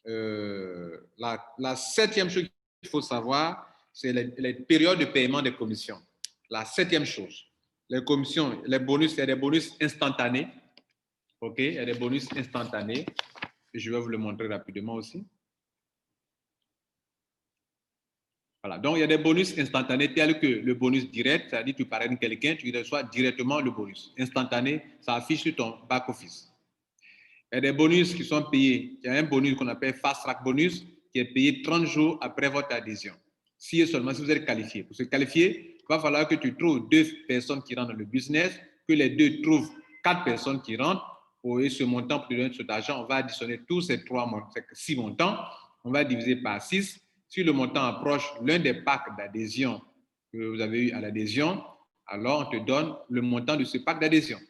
La 7e chose qu'il faut savoir, c'est les périodes de paiement des commissions. La 7e chose. Les commissions, les bonus, il y a des bonus instantanés. OK, il y a des bonus instantanés. Je vais vous le montrer rapidement aussi. Voilà. Donc, il y a des bonus instantanés tels que le bonus direct, c'est-à-dire que tu parraines quelqu'un, tu reçois directement le bonus. Instantané, ça affiche sur ton back-office. Il y a des bonus qui sont payés. Il y a un bonus qu'on appelle Fast Track Bonus qui est payé 30 jours après votre adhésion. Si et seulement si vous êtes qualifié. Pour se qualifier, il va falloir que tu trouves 2 personnes qui rentrent dans le business, que les 2 trouvent 4 personnes qui rentrent. Pour ce montant, pour te donner cet argent, on va additionner tous ces 6 montants. On va diviser par 6. Si le montant approche l'un des packs d'adhésion que vous avez eu à l'adhésion, alors on te donne le montant de ce pack d'adhésion.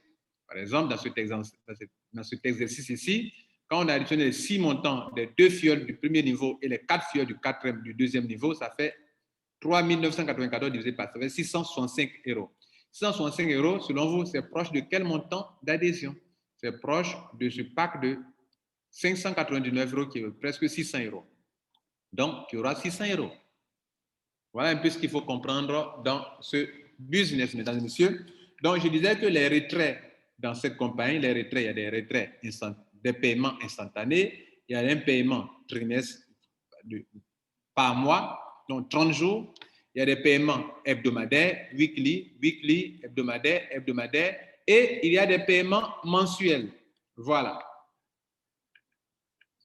Par exemple, dans cet exercice ici, quand on additionne les 6 montants des 2 fioles du premier niveau et les 4 fioles du deuxième niveau, ça fait 3 994 divisé par, ça fait 665 euros. 665 euros, selon vous, c'est proche de quel montant d'adhésion? C'est proche de ce pack de 599 euros qui est presque 600 euros. Donc, tu auras 600 euros. Voilà un peu ce qu'il faut comprendre dans ce business, mesdames et messieurs. Donc, je disais que les retraits dans cette compagnie, les retraits, il y a des retraits des paiements instantanés, il y a un paiement trimestre par mois, donc 30 jours, il y a des paiements hebdomadaires, weekly, hebdomadaire, et il y a des paiements mensuels. Voilà.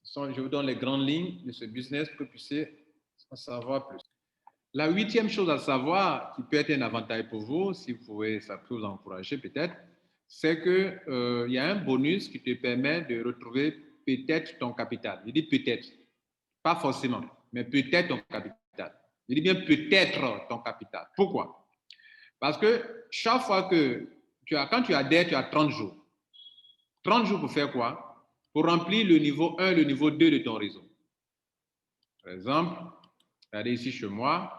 Je vous donne les grandes lignes de ce business pour que vous puissiez en savoir plus. La 8e chose à savoir, qui peut être un avantage pour vous, si vous pouvez, ça peut vous encourager peut-être, c'est qu'il y a un bonus qui te permet de retrouver peut-être ton capital. Je dis peut-être, pas forcément, mais peut-être ton capital. Je dis bien peut-être ton capital. Pourquoi? Parce que chaque fois que quand tu adhères, tu as 30 jours. 30 jours pour faire quoi? Pour remplir le niveau 1, le niveau 2 de ton réseau. Par exemple, regardez ici chez moi,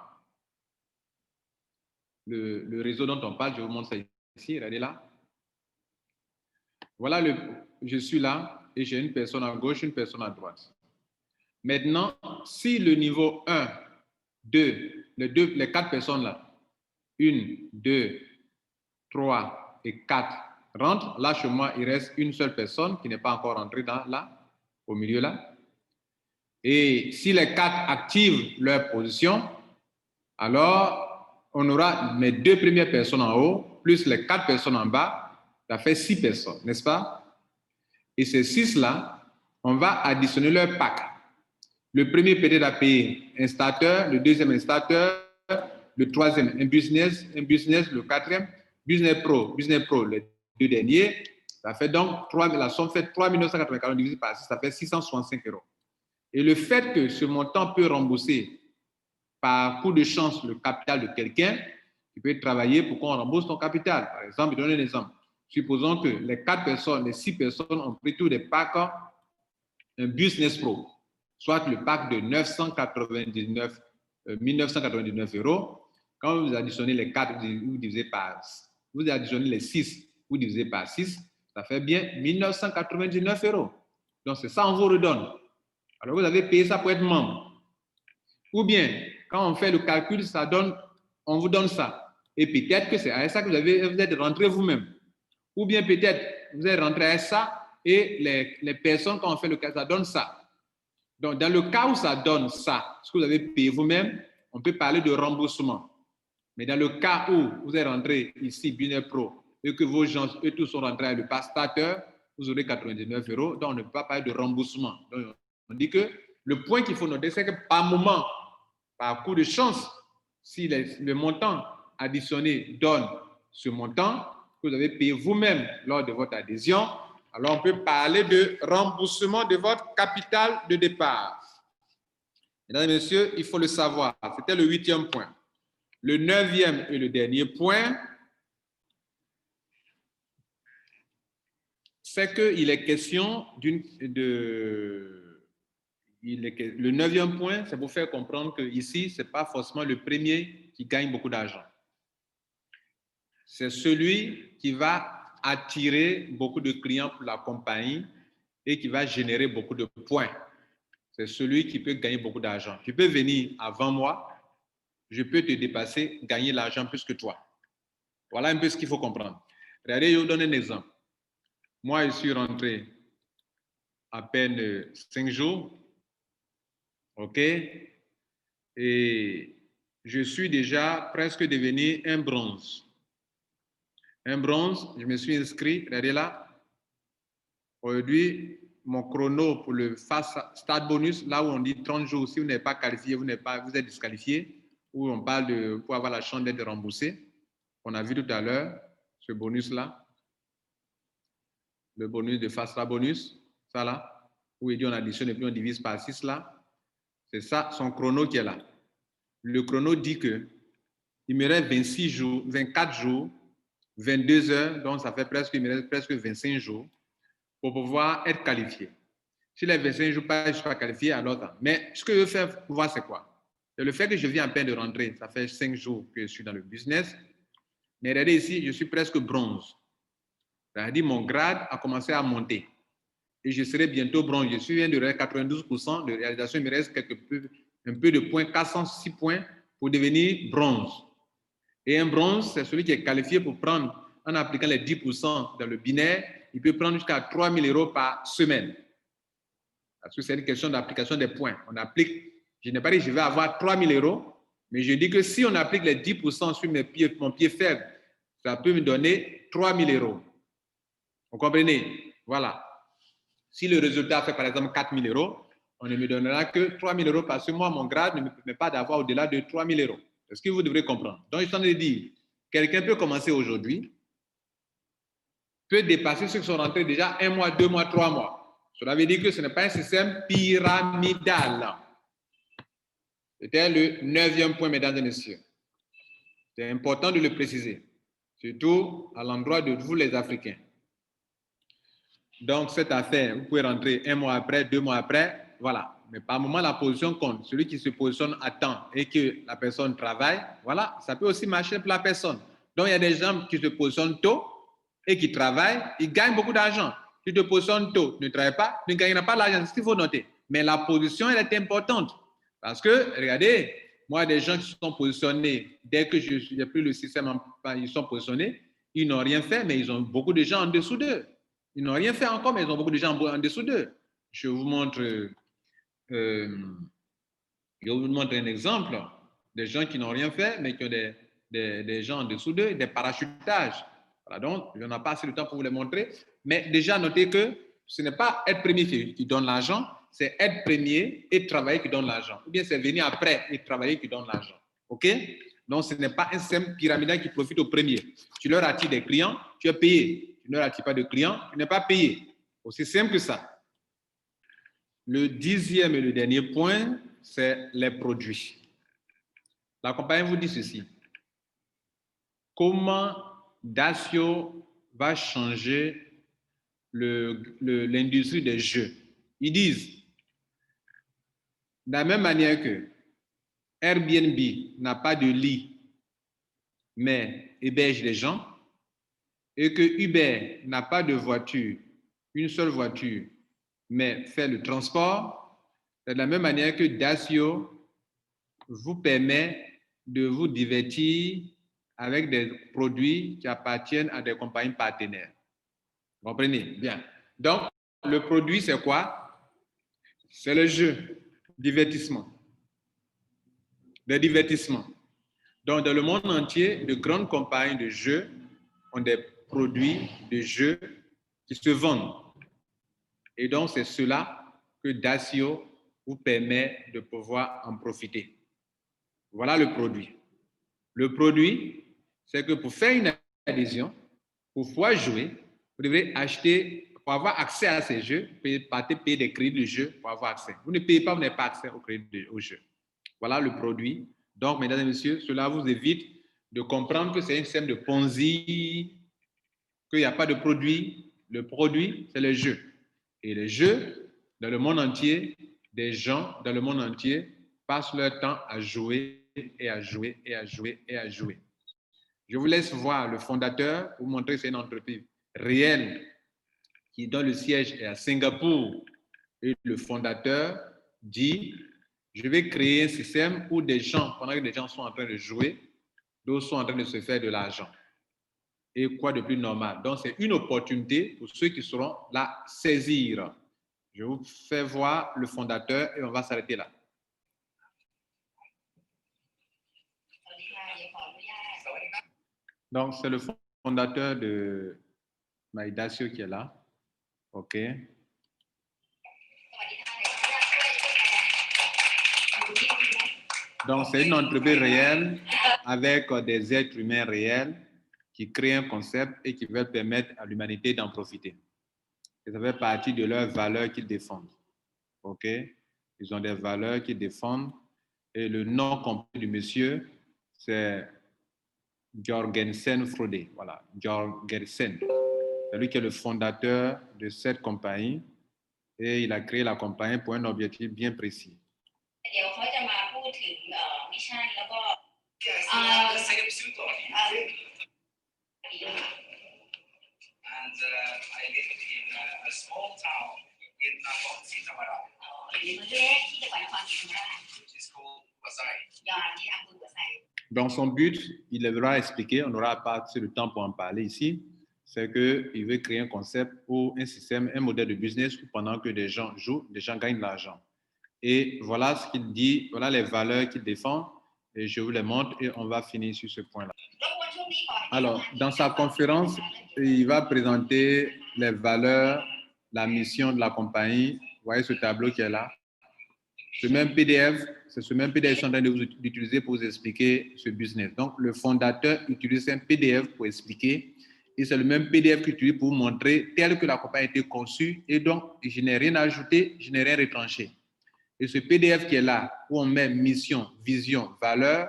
le réseau dont on parle, je vous montre ça ici, regardez là. Voilà, je suis là et j'ai une personne à gauche, une personne à droite. Maintenant, si le niveau 1, 2, les 4 personnes là, 1, 2, 3 et 4 rentrent, là chez moi, il reste une seule personne qui n'est pas encore rentrée là, au milieu là. Et si les 4 activent leur position, alors on aura mes 2 premières personnes en haut, plus les 4 personnes en bas, ça fait 6 personnes, n'est-ce pas? Et ces 6-là, on va additionner leur pack. Le premier peut-être à payer un starter, le deuxième un starter, le troisième un business, le quatrième, business pro, les 2 derniers. Ça fait donc, la somme fait 3 994 divisé par 6, ça fait 665 euros. Et le fait que ce montant peut rembourser par coup de chance le capital de quelqu'un, tu peux travailler pour qu'on rembourse ton capital. Par exemple, je donne un exemple. Supposons que les 4 personnes, les 6 personnes ont pris tous des packs, un business pro, soit le pack de 1999 euros. Quand vous additionnez les 4, vous divisez par, vous additionnez les 6, vous divisez par 6, ça fait bien 1999 euros. Donc, c'est ça, on vous redonne. Alors, vous avez payé ça pour être membre. Ou bien, quand on fait le calcul, ça donne, on vous donne ça. Et peut-être que c'est à ça que vous êtes rentré vous-même. Ou bien peut-être, vous êtes rentré à ça et les personnes, quand on fait le cas, ça donne ça. Donc, dans le cas où ça donne ça, ce que vous avez payé vous-même, on peut parler de remboursement. Mais dans le cas où vous êtes rentré ici, Business Pro, et que vos gens, eux tous sont rentrés à le pass starter, vous aurez 99 euros. Donc, on ne peut pas parler de remboursement. Donc, on dit que le point qu'il faut noter, c'est que par moment, par coup de chance, si le montant additionné donne ce montant que vous avez payé vous-même lors de votre adhésion, alors on peut parler de remboursement de votre capital de départ. Mesdames et messieurs, il faut le savoir. C'était le 8e point. Le 9e et le dernier point, c'est qu'il est question le 9e point, c'est pour faire comprendre que ici, ce n'est pas forcément le premier qui gagne beaucoup d'argent. C'est celui qui va attirer beaucoup de clients pour la compagnie et qui va générer beaucoup de points. C'est celui qui peut gagner beaucoup d'argent. Tu peux venir avant moi, je peux te dépasser, gagner l'argent plus que toi. Voilà un peu ce qu'il faut comprendre. Regardez, je vous donne un exemple. Moi, je suis rentré à peine 5 jours, OK? Et je suis déjà presque devenu un bronze. Un bronze, je me suis inscrit, regardez là. Aujourd'hui, mon chrono pour le Fast Start Bonus, là où on dit 30 jours, si vous n'êtes pas qualifié, vous êtes disqualifié, où on parle pour avoir la chance d'être remboursé. On a vu tout à l'heure ce bonus-là, le bonus de Fast Start Bonus, ça là, où il dit on additionne et puis on divise par 6 là. C'est ça, son chrono qui est là. Le chrono dit que il me reste 26 jours, 24 jours, 22 heures, donc ça fait il me reste presque 25 jours pour pouvoir être qualifié. Si les versets ne jouent pas, je ne suis pas qualifié, alors ça. Mais ce que je veux faire pour voir, c'est quoi? C'est le fait que je viens à peine de rentrer. Ça fait 5 jours que je suis dans le business. Mais regardez ici, je suis presque bronze. C'est-à-dire mon grade a commencé à monter. Et je serai bientôt bronze. Je suis de 92% de réalisation. Il me reste un peu de points, 406 points pour devenir bronze. Et un bronze, c'est celui qui est qualifié pour prendre, en appliquant les 10% dans le binaire, il peut prendre jusqu'à 3 000 € par semaine. Parce que c'est une question d'application des points. On applique, je n'ai pas dit que je vais avoir 3 000 €, mais je dis que si on applique les 10% sur mon pied faible, ça peut me donner 3 000 €. Vous comprenez? Voilà. Si le résultat fait par exemple 4 000 €, on ne me donnera que 3 000 € parce que moi, mon grade ne me permet pas d'avoir au-delà de 3 000 €. C'est ce que vous devrez comprendre. Donc, je suis en train de dire, quelqu'un peut commencer aujourd'hui, peut dépasser ceux qui sont rentrés déjà 1 mois, 2 mois, 3 mois. Cela veut dire que ce n'est pas un système pyramidal. C'était le 9e point, mesdames et messieurs. C'est important de le préciser, surtout à l'endroit de vous les Africains. Donc, cette affaire, vous pouvez rentrer 1 mois après, 2 mois après, voilà. Mais par moment, la position compte. Celui qui se positionne à temps et que la personne travaille, voilà, ça peut aussi marcher pour la personne. Donc, il y a des gens qui se positionnent tôt et qui travaillent, ils gagnent beaucoup d'argent. Tu te positionnes tôt, ne travailles pas, tu ne gagneras pas l'argent, c'est ce qu'il faut noter. Mais la position, elle est importante. Parce que, regardez, moi, des gens qui se sont positionnés, dès que je n'ai plus le système, ils sont positionnés, ils n'ont rien fait, mais ils ont beaucoup de gens en dessous d'eux. Ils n'ont rien fait encore, mais ils ont beaucoup de gens en dessous d'eux. Je vous montre un exemple. Des gens qui n'ont rien fait, mais qui ont des gens en dessous d'eux, des parachutages. Voilà, donc, il n'y en a pas assez de temps pour vous les montrer. Mais déjà, notez que ce n'est pas être premier qui donne l'argent, c'est être premier et travailler qui donne l'argent. Ou bien c'est venir après et travailler qui donne l'argent. OK? Donc, ce n'est pas un système pyramidal qui profite au premier. Tu leur attires des clients, tu es payé. Tu ne leur attires pas de clients, tu n'es pas payé. Aussi simple que ça. Le 10e et le dernier point, c'est les produits. La compagnie vous dit ceci. Comment Dacio va changer l'industrie des jeux? Ils disent, de la même manière que Airbnb n'a pas de lit, mais héberge les gens, et que Uber n'a pas de voiture, une seule voiture, mais fait le transport, c'est de la même manière que Dacio vous permet de vous divertir avec des produits qui appartiennent à des compagnies partenaires. Vous comprenez? Bien. Donc, le produit, c'est quoi? C'est le jeu, divertissement. Des divertissements. Donc, dans le monde entier, de grandes compagnies de jeux ont des produits de jeux qui se vendent. Et donc, c'est cela que Dacio vous permet de pouvoir en profiter. Voilà le produit. Le produit, c'est que pour faire une adhésion, pour pouvoir jouer, vous devez acheter, pour avoir accès à ces jeux, payer des crédits de jeu pour avoir accès. Vous ne payez pas, vous n'avez pas accès au jeu. Voilà le produit. Donc, mesdames et messieurs, cela vous évite de comprendre que c'est un système de Ponzi, qu'il n'y a pas de produit. Le produit, c'est le jeu. Et les jeux, dans le monde entier, des gens dans le monde entier passent leur temps à jouer et à jouer et à jouer et à jouer. Je vous laisse voir le fondateur pour vous montrer que c'est une entreprise réelle dont le siège est à Singapour. Et le fondateur dit, je vais créer un système où des gens, pendant que des gens sont en train de jouer, d'autres sont en train de se faire de l'argent. Et quoi de plus normal? Donc, c'est une opportunité pour ceux qui seront là saisir. Je vous fais voir le fondateur et on va s'arrêter là. Donc, c'est le fondateur de MyDacio qui est là. OK. Donc, c'est une entreprise réelle avec des êtres humains réels qui créent un concept et qui veulent permettre à l'humanité d'en profiter. Et ça fait partie de leurs valeurs qu'ils défendent. OK? Ils ont des valeurs qu'ils défendent. Et le nom complet du monsieur, c'est Jorgensen Frode. Voilà, Jorgensen. C'est lui qui est le fondateur de cette compagnie. Et il a créé la compagnie pour un objectif bien précis. เดี๋ยวเขาจะมาพูดถึงมิชชั่นแล้วก็ And I live in a small town in Nakhon Si Thammarat, เมืองเล็กที่จังหวัดนครศรีธรรมราช which is called Vasai. ยอนที่อำเภอหัวไซ Dans son but, il devra expliquer, on n'aura pas assez de temps pour en parler ici, c'est qu'il veut créer un concept ou un système, un modèle de business où pendant que des gens jouent, des gens gagnent de l'argent. Et voilà ce qu'il dit, voilà les valeurs qu'il défend, et je vous les montre et on va finir sur ce point-là. Alors, dans sa conférence, il va présenter les valeurs, la mission de la compagnie. Vous voyez ce tableau qui est là. Ce même PDF, c'est ce même PDF que je suis en train d'utiliser pour vous expliquer ce business. Donc, le fondateur utilise un PDF pour expliquer et c'est le même PDF qu'il utilise pour vous montrer tel que la compagnie a été conçue et donc, je n'ai rien ajouté, je n'ai rien retranché. Et ce PDF qui est là, où on met mission, vision, valeur,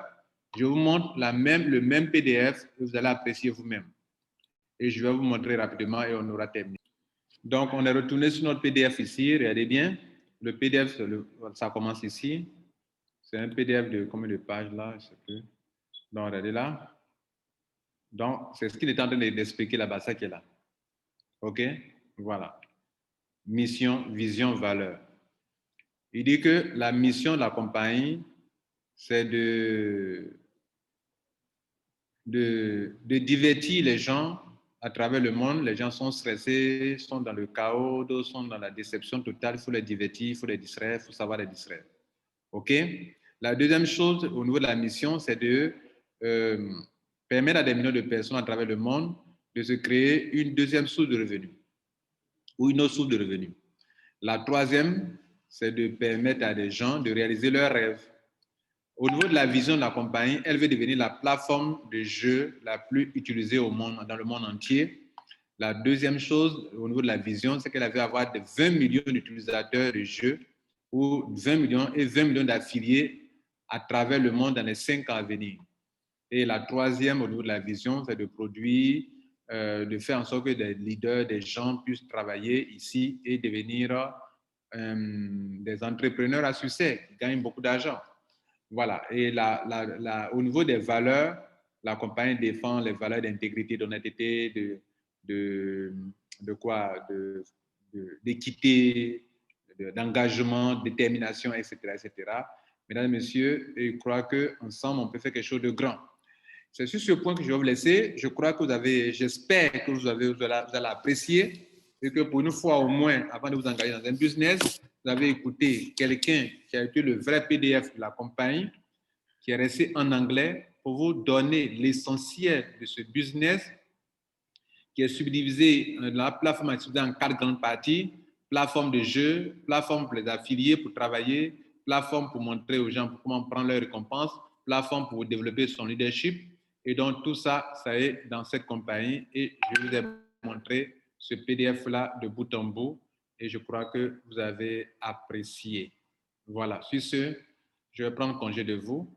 je vous montre le même PDF et vous allez apprécier vous-même. Et je vais vous montrer rapidement et on aura terminé. Donc, on est retourné sur notre PDF ici, regardez bien. Le PDF, ça commence ici. C'est un PDF de combien de pages là? Je ne sais plus. Donc, regardez là. Donc, c'est ce qu'il est en train d'expliquer là-bas, ça qui est là. OK? Voilà. Mission, vision, valeur. Il dit que la mission de la compagnie, c'est de divertir les gens à travers le monde. Les gens sont stressés, sont dans le chaos, d'autres sont dans la déception totale. Il faut les divertir, il faut les distraire, il faut savoir les distraire. OK? La deuxième chose au niveau de la mission, c'est de permettre à des millions de personnes à travers le monde de se créer une deuxième source de revenus ou une autre source de revenus. La troisième, c'est de permettre à des gens de réaliser leurs rêves. Au niveau de la vision de la compagnie, elle veut devenir la plateforme de jeu la plus utilisée au monde, dans le monde entier. La deuxième chose, au niveau de la vision, c'est qu'elle veut avoir de 20 millions d'utilisateurs de jeux ou 20 millions d'affiliés à travers le monde dans les 5 ans à venir. Et la troisième, au niveau de la vision, c'est de produire, de faire en sorte que des leaders, des gens puissent travailler ici et devenir des entrepreneurs à succès qui gagnent beaucoup d'argent. Voilà. Et au niveau des valeurs, la compagnie défend les valeurs d'intégrité, d'honnêteté, d'équité, d'engagement, de détermination, etc., etc. Mesdames et messieurs, je crois qu'ensemble, on peut faire quelque chose de grand. C'est sur ce point que je vais vous laisser. Je crois que j'espère que vous allez apprécier et que pour une fois au moins, avant de vous engager dans un business, vous avez écouté quelqu'un qui a été le vrai PDF de la compagnie, qui est resté en anglais pour vous donner l'essentiel de ce business qui est subdivisé, la plateforme est subdivisée en 4 grandes parties: plateforme de jeu, plateforme pour les affiliés pour travailler, plateforme pour montrer aux gens comment prendre leurs récompenses, plateforme pour développer son leadership. Et donc, tout ça, ça est dans cette compagnie. Et je vous ai montré ce PDF-là de bout en bout. Et je crois que vous avez apprécié. Voilà. Sur ce, je vais prendre congé de vous.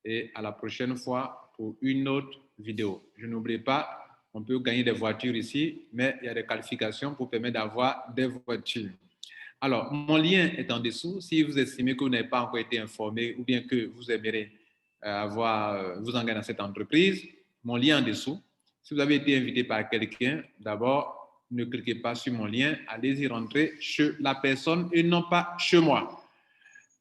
Et à la prochaine fois pour une autre vidéo. Je n'oublie pas, on peut gagner des voitures ici, mais il y a des qualifications pour permettre d'avoir des voitures. Alors, mon lien est en dessous. Si vous estimez que vous n'avez pas encore été informé ou bien que vous aimeriez vous engager dans cette entreprise, mon lien en dessous. Si vous avez été invité par quelqu'un, d'abord, ne cliquez pas sur mon lien. Allez-y rentrer chez la personne et non pas chez moi.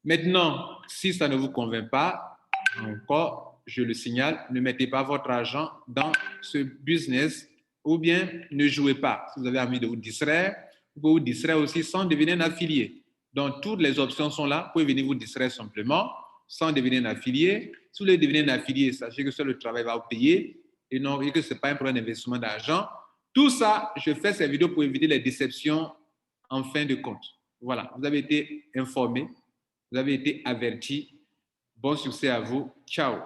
Maintenant, si ça ne vous convainc pas, encore, je le signale, ne mettez pas votre argent dans ce business ou bien ne jouez pas. Si vous avez envie de vous distraire, vous pouvez vous distraire aussi sans devenir un affilié. Donc, toutes les options sont là. Vous pouvez venir vous distraire simplement sans devenir un affilié. Si vous voulez devenir un affilié, sachez que seul le travail va vous payer et non et que ce n'est pas un problème d'investissement d'argent. Tout ça, je fais ces vidéos pour éviter les déceptions en fin de compte. Voilà, vous avez été informés, vous avez été avertis. Bon succès à vous. Ciao.